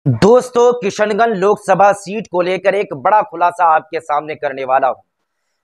दोस्तों, किशनगंज लोकसभा सीट को लेकर एक बड़ा खुलासा आपके सामने करने वाला हूं।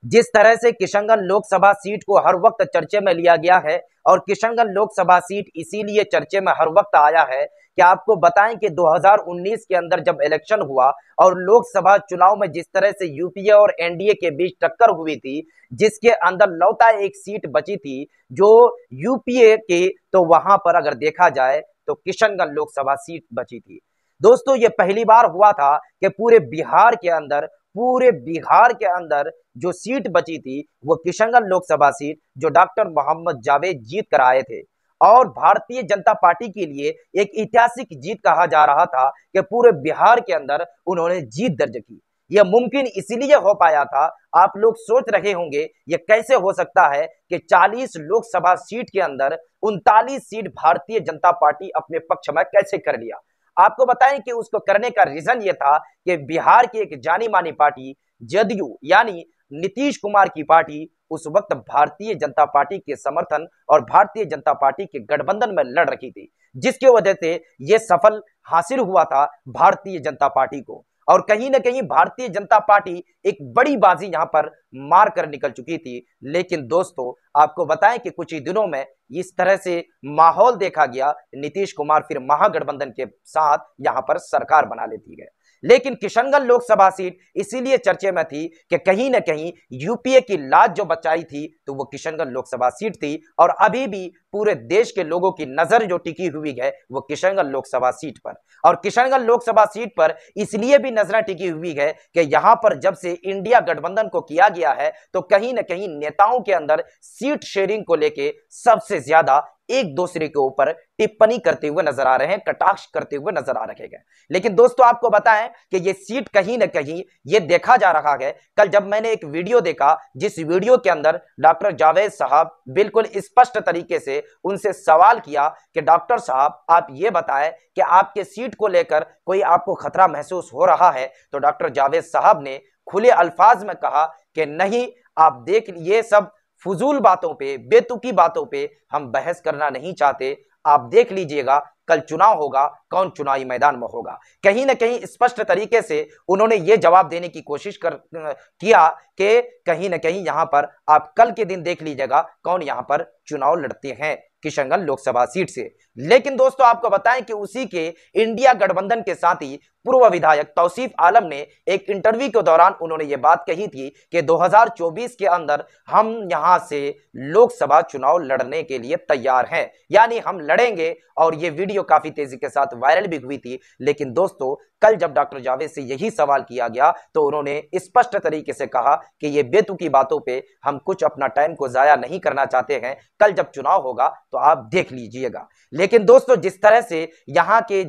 जिस तरह से किशनगंज लोकसभा सीट को हर वक्त चर्चे में लिया गया है और किशनगंज लोकसभा सीट इसीलिए चर्चे में हर वक्त आया है कि आपको बताएं कि 2019 के अंदर जब इलेक्शन हुआ और लोकसभा चुनाव में जिस तरह से यूपीए और एनडीए के बीच टक्कर हुई थी, जिसके अंदर लौता एक सीट बची थी जो यूपीए की, तो वहां पर अगर देखा जाए तो किशनगंज लोकसभा सीट बची थी। दोस्तों, ये पहली बार हुआ था कि पूरे बिहार के अंदर जो सीट बची थी वो किशनगंज लोकसभा सीट जो डॉक्टर मोहम्मद जावेद जीत कर आए थे। और भारतीय जनता पार्टी के लिए एक ऐतिहासिक जीत कहा जा रहा था कि पूरे बिहार के अंदर उन्होंने जीत दर्ज की। यह मुमकिन इसलिए हो पाया था, आप लोग सोच रहे होंगे ये कैसे हो सकता है कि 40 लोकसभा सीट के अंदर 39 सीट भारतीय जनता पार्टी अपने पक्ष में कैसे कर लिया। आपको बताएं कि उसको करने का रीजन ये था कि बिहार की एक जानी मानी पार्टी जदयू यानी नीतीश कुमार की पार्टी उस वक्त भारतीय जनता पार्टी के समर्थन और भारतीय जनता पार्टी के गठबंधन में लड़ रही थी, जिसकी वजह से यह सफल हासिल हुआ था भारतीय जनता पार्टी को। और कहीं ना कहीं भारतीय जनता पार्टी एक बड़ी बाजी यहां पर मार कर निकल चुकी थी। लेकिन दोस्तों, आपको बताएं कि कुछ ही दिनों में इस तरह से माहौल देखा गया, नीतीश कुमार फिर महागठबंधन के साथ यहां पर सरकार बना लेती है। लेकिन किशनगंज लोकसभा सीट इसीलिए चर्चे में थी कि कहीं ना कहीं यूपीए की लाज जो बचाई थी तो वो किशनगंज लोकसभा सीट थी। और अभी भी पूरे देश के लोगों की नजर जो टिकी हुई है वो किशनगंज लोकसभा सीट पर। और किशनगंज लोकसभा सीट पर इसलिए भी नजर टिकी हुई है कि यहां पर जब से इंडिया गठबंधन को किया गया है तो कहीं ना कहीं नेताओं के अंदर सीट शेयरिंग को लेके सबसे ज्यादा एक दूसरे के ऊपर टिप्पणी करते हुए नजर आ रहे हैं, कटाक्ष करते हुए नजर आ रहे हैं। लेकिन दोस्तों, आपको बताएं कि ये सीट कहीं ना कहीं ये देखा जा रहा है। कल जब मैंने एक वीडियो देखा, जिस वीडियो के अंदर डॉक्टर जावेद साहब बिल्कुल स्पष्ट तरीके से उनसे सवाल किया कि डॉक्टर साहब आप ये बताएं कि आपके सीट को लेकर कोई आपको खतरा महसूस हो रहा है, तो डॉक्टर जावेद साहब ने खुले अल्फाज में कहा कि नहीं, आप देख, ये सब फजूल बातों पे, बेतुकी बातों पे हम बहस करना नहीं चाहते। आप देख लीजिएगा, कल चुनाव होगा, कौन चुनावी मैदान में होगा। कहीं ना कहीं स्पष्ट तरीके से उन्होंने ये जवाब देने की कोशिश किया कि कहीं ना कहीं यहां पर आप कल के दिन देख लीजिएगा कौन यहां पर चुनाव लड़ते हैं किशनगंज लोकसभा सीट से। लेकिन दोस्तों, आपको बताएं कि उसी के इंडिया गठबंधन के साथ ही पूर्व विधायक तौसीफ आलम ने एक इंटरव्यू के दौरान उन्होंने ये बात कही थी कि 2024 के अंदर हम यहां से लोकसभा चुनाव लड़ने के लिए तैयार हैं, यानी हम लड़ेंगे। और ये वीडियो काफी तेजी के साथ वायरल भी हुई थी। लेकिन दोस्तों, कल जब डॉक्टर जावेद से यही सवाल किया गया तो उन्होंने स्पष्ट तरीके से कहा कि ये बेतुकी बातों पे हम कुछ अपना टाइम को जाया नहीं करना चाहते हैं, कल जब चुनाव होगा तो आप देख लीजिएगा। लेकिन दोस्तों, जिस तरह से यहाँ के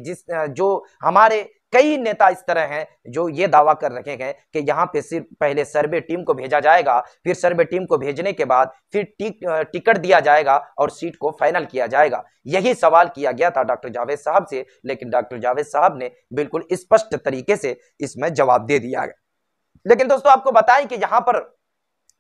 जो हमारे कई नेता इस तरह हैं जो ये दावा कर रखे हैं कि यहाँ पे सिर्फ पहले सर्वे टीम को भेजा जाएगा, फिर सर्वे टीम को भेजने के बाद फिर टिकट दिया जाएगा और सीट को फाइनल किया जाएगा। यही सवाल किया गया था डॉक्टर जावेद साहब से, लेकिन डॉक्टर जावेद साहब ने बिल्कुल स्पष्ट तरीके से इसमें जवाब दे दिया। लेकिन दोस्तों, आपको बताएं कि यहाँ पर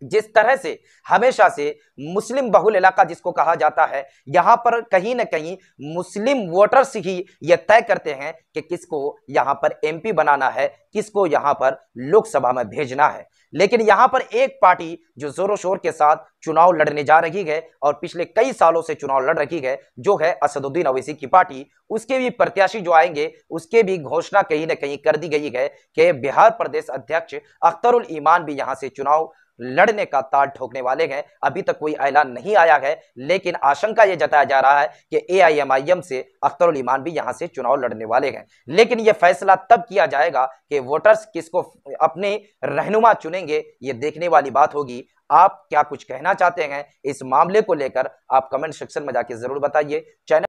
जिस तरह से हमेशा से मुस्लिम बहुल इलाका जिसको कहा जाता है, यहां पर कहीं ना कहीं मुस्लिम वोटर्स ही यह तय करते हैं कि किसको यहां पर एमपी बनाना है, किसको यहां पर लोकसभा में भेजना है। लेकिन यहां पर एक पार्टी जो जोरों शोर के साथ चुनाव लड़ने जा रही है और पिछले कई सालों से चुनाव लड़ रही है, जो है असदुद्दीन ओवैसी की पार्टी, उसके भी प्रत्याशी जो आएंगे उसके भी घोषणा कहीं ना कहीं कर दी गई है कि बिहार प्रदेश अध्यक्ष अख्तरुल ईमान भी यहां से चुनाव लड़ने का ताल ठोकने वाले हैं। अभी तक कोई ऐलान नहीं आया है, लेकिन आशंका यह जताया जा रहा है कि एआईएमआईएम से अख्तरुल ईमान भी यहां से चुनाव लड़ने वाले हैं। लेकिन यह फैसला तब किया जाएगा कि वोटर्स किसको अपने रहनुमा चुनेंगे, यह देखने वाली बात होगी। आप क्या कुछ कहना चाहते हैं इस मामले को लेकर, आप कमेंट सेक्शन में जाके जरूर बताइए। चैनल